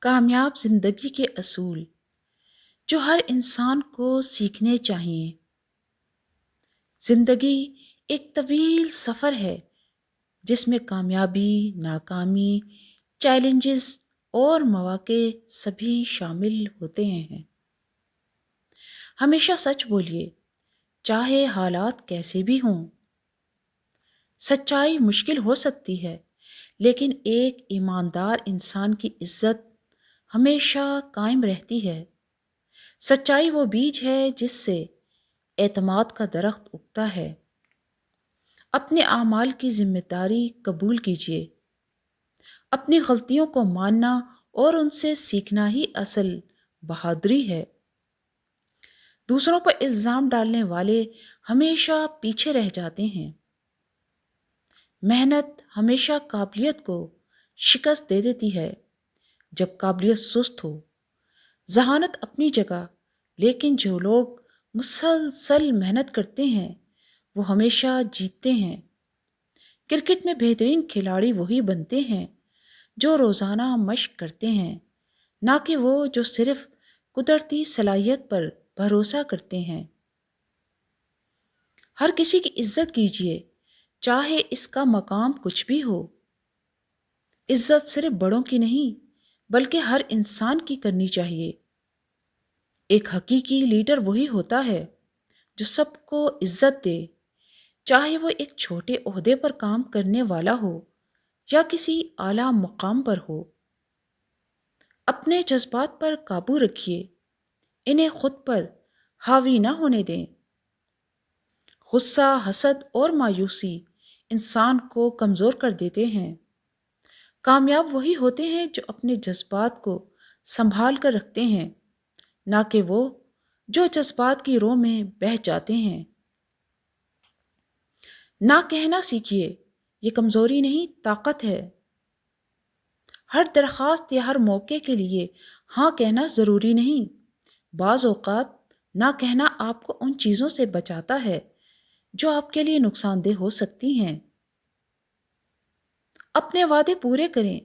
کامیاب زندگی کے اصول جو ہر انسان کو سیکھنے چاہیے۔ زندگی ایک طویل سفر ہے جس میں کامیابی، ناکامی، چیلنجز اور مواقع سبھی شامل ہوتے ہیں۔ ہمیشہ سچ بولیے، چاہے حالات کیسے بھی ہوں۔ سچائی مشکل ہو سکتی ہے، لیکن ایک ایماندار انسان کی عزت ہمیشہ قائم رہتی ہے۔ سچائی وہ بیج ہے جس سے اعتماد کا درخت اگتا ہے۔ اپنے اعمال کی ذمہ داری قبول کیجیے۔ اپنی غلطیوں کو ماننا اور ان سے سیکھنا ہی اصل بہادری ہے۔ دوسروں پر الزام ڈالنے والے ہمیشہ پیچھے رہ جاتے ہیں۔ محنت ہمیشہ قابلیت کو شکست دے دیتی ہے جب قابلیت سست ہو۔ ذہانت اپنی جگہ، لیکن جو لوگ مسلسل محنت کرتے ہیں وہ ہمیشہ جیتتے ہیں۔ کرکٹ میں بہترین کھلاڑی وہی بنتے ہیں جو روزانہ مشق کرتے ہیں، نہ کہ وہ جو صرف قدرتی صلاحیت پر بھروسہ کرتے ہیں۔ ہر کسی کی عزت کیجیے، چاہے اس کا مقام کچھ بھی ہو۔ عزت صرف بڑوں کی نہیں بلکہ ہر انسان کی کرنی چاہیے۔ ایک حقیقی لیڈر وہی ہوتا ہے جو سب کو عزت دے، چاہے وہ ایک چھوٹے عہدے پر کام کرنے والا ہو یا کسی اعلیٰ مقام پر ہو۔ اپنے جذبات پر قابو رکھیے، انہیں خود پر حاوی نہ ہونے دیں۔ غصہ، حسد اور مایوسی انسان کو کمزور کر دیتے ہیں۔ کامیاب وہی ہوتے ہیں جو اپنے جذبات کو سنبھال کر رکھتے ہیں، نہ کہ وہ جو جذبات کی رو میں بہہ جاتے ہیں۔ نہ کہنا سیکھیے، یہ کمزوری نہیں طاقت ہے۔ ہر درخواست یا ہر موقع کے لیے ہاں کہنا ضروری نہیں۔ بعض اوقات نہ کہنا آپ کو ان چیزوں سے بچاتا ہے جو آپ کے لیے نقصان دہ ہو سکتی ہیں۔ اپنے وعدے پورے کریں،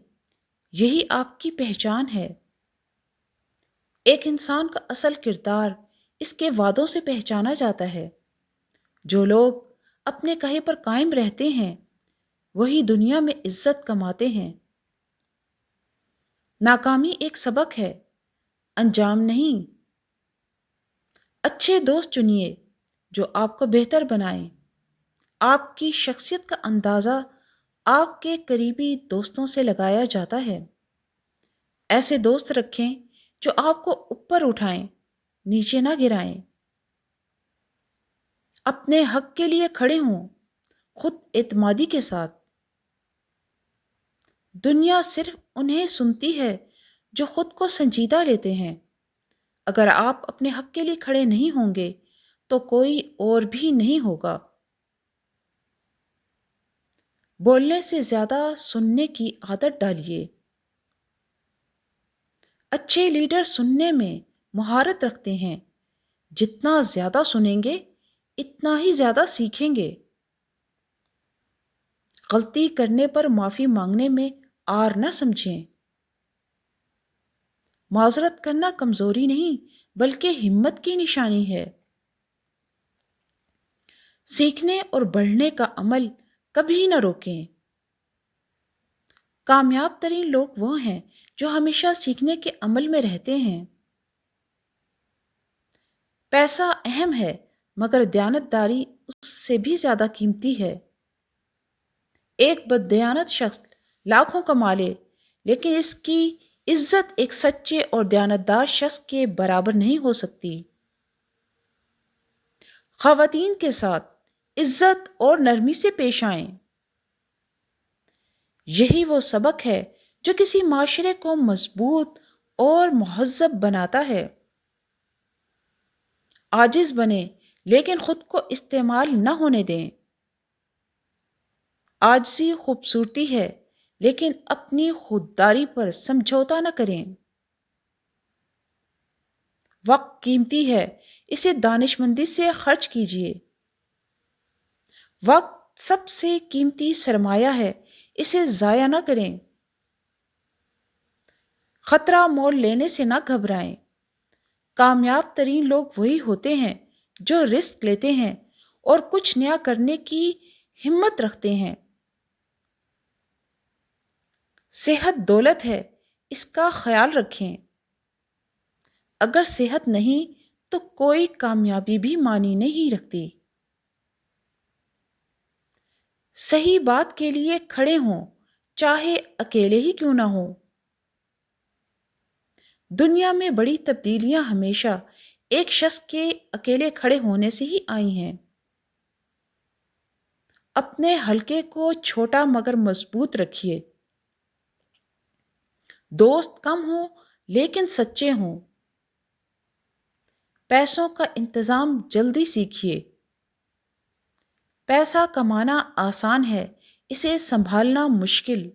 یہی آپ کی پہچان ہے۔ ایک انسان کا اصل کردار اس کے وعدوں سے پہچانا جاتا ہے۔ جو لوگ اپنے کہے پر قائم رہتے ہیں وہی دنیا میں عزت کماتے ہیں۔ ناکامی ایک سبق ہے، انجام نہیں۔ اچھے دوست چنیے جو آپ کو بہتر بنائیں۔ آپ کی شخصیت کا اندازہ آپ کے قریبی دوستوں سے لگایا جاتا ہے۔ ایسے دوست رکھیں جو آپ کو اوپر اٹھائیں، نیچے نہ گرائیں۔ اپنے حق کے لیے کھڑے ہوں، خود اعتمادی کے ساتھ۔ دنیا صرف انہیں سنتی ہے جو خود کو سنجیدہ لیتے ہیں۔ اگر آپ اپنے حق کے لیے کھڑے نہیں ہوں گے تو کوئی اور بھی نہیں ہوگا۔ بولنے سے زیادہ سننے کی عادت ڈالیے۔ اچھے لیڈر سننے میں مہارت رکھتے ہیں۔ جتنا زیادہ سنیں گے اتنا ہی زیادہ سیکھیں گے۔ غلطی کرنے پر معافی مانگنے میں آر نہ سمجھیں۔ معذرت کرنا کمزوری نہیں بلکہ ہمت کی نشانی ہے۔ سیکھنے اور بڑھنے کا عمل کبھی نہ روکیں۔ کامیاب ترین لوگ وہ ہیں جو ہمیشہ سیکھنے کے عمل میں رہتے ہیں۔ پیسہ اہم ہے مگر دیانتداری اس سے بھی زیادہ قیمتی ہے۔ ایک بددیانت شخص لاکھوں کما لے لیکن اس کی عزت ایک سچے اور دیانتدار شخص کے برابر نہیں ہو سکتی۔ خواتین کے ساتھ عزت اور نرمی سے پیش آئیں۔ یہی وہ سبق ہے جو کسی معاشرے کو مضبوط اور مہذب بناتا ہے۔ عاجز بنیں لیکن خود کو استعمال نہ ہونے دیں۔ عاجزی خوبصورتی ہے لیکن اپنی خودداری پر سمجھوتا نہ کریں۔ وقت قیمتی ہے، اسے دانشمندی سے خرچ کیجیے۔ وقت سب سے قیمتی سرمایہ ہے، اسے ضائع نہ کریں۔ خطرہ مول لینے سے نہ گھبرائیں۔ کامیاب ترین لوگ وہی ہوتے ہیں جو رسک لیتے ہیں اور کچھ نیا کرنے کی ہمت رکھتے ہیں۔ صحت دولت ہے، اس کا خیال رکھیں۔ اگر صحت نہیں تو کوئی کامیابی بھی معنی نہیں رکھتی۔ صحیح بات کے لیے کھڑے ہوں، چاہے اکیلے ہی کیوں نہ ہوں۔ دنیا میں بڑی تبدیلیاں ہمیشہ ایک شخص کے اکیلے کھڑے ہونے سے ہی آئی ہیں۔ اپنے حلقے کو چھوٹا مگر مضبوط رکھیے۔ دوست کم ہوں لیکن سچے ہوں۔ پیسوں کا انتظام جلدی سیکھیے۔ پیسہ کمانا آسان ہے، اسے سنبھالنا مشکل۔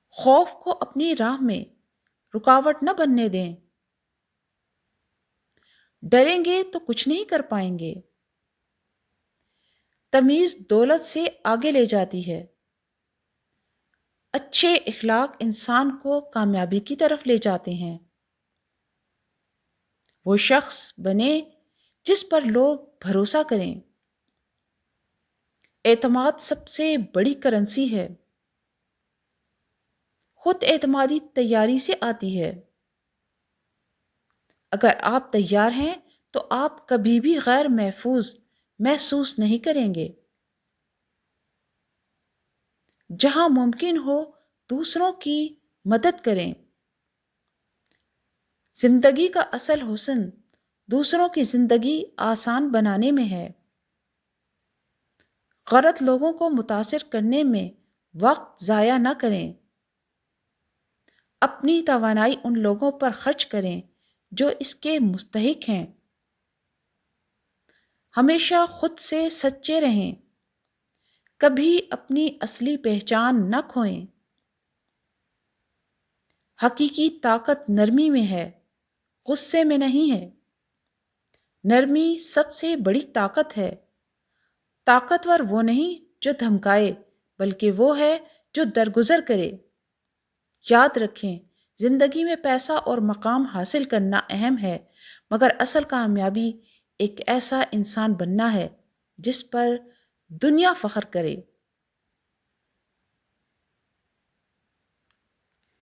خوف کو اپنی راہ میں رکاوٹ نہ بننے دیں۔ ڈریں گے تو کچھ نہیں کر پائیں گے۔ تمیز دولت سے آگے لے جاتی ہے۔ اچھے اخلاق انسان کو کامیابی کی طرف لے جاتے ہیں۔ وہ شخص بنے جس پر لوگ بھروسہ کریں۔ اعتماد سب سے بڑی کرنسی ہے۔ خود اعتمادی تیاری سے آتی ہے۔ اگر آپ تیار ہیں تو آپ کبھی بھی غیر محسوس نہیں کریں گے۔ جہاں ممکن ہو دوسروں کی مدد کریں۔ زندگی کا اصل حسن دوسروں کی زندگی آسان بنانے میں ہے۔ غلط لوگوں کو متاثر کرنے میں وقت ضائع نہ کریں۔ اپنی توانائی ان لوگوں پر خرچ کریں جو اس کے مستحق ہیں۔ ہمیشہ خود سے سچے رہیں۔ کبھی اپنی اصلی پہچان نہ کھوئیں۔ حقیقی طاقت نرمی میں ہے، غصے میں نہیں ہے۔ نرمی سب سے بڑی طاقت ہے۔ طاقتور وہ نہیں جو دھمکائے، بلکہ وہ ہے جو درگزر کرے۔ یاد رکھیں، زندگی میں پیسہ اور مقام حاصل کرنا اہم ہے، مگر اصل کامیابی ایک ایسا انسان بننا ہے جس پر دنیا فخر کرے۔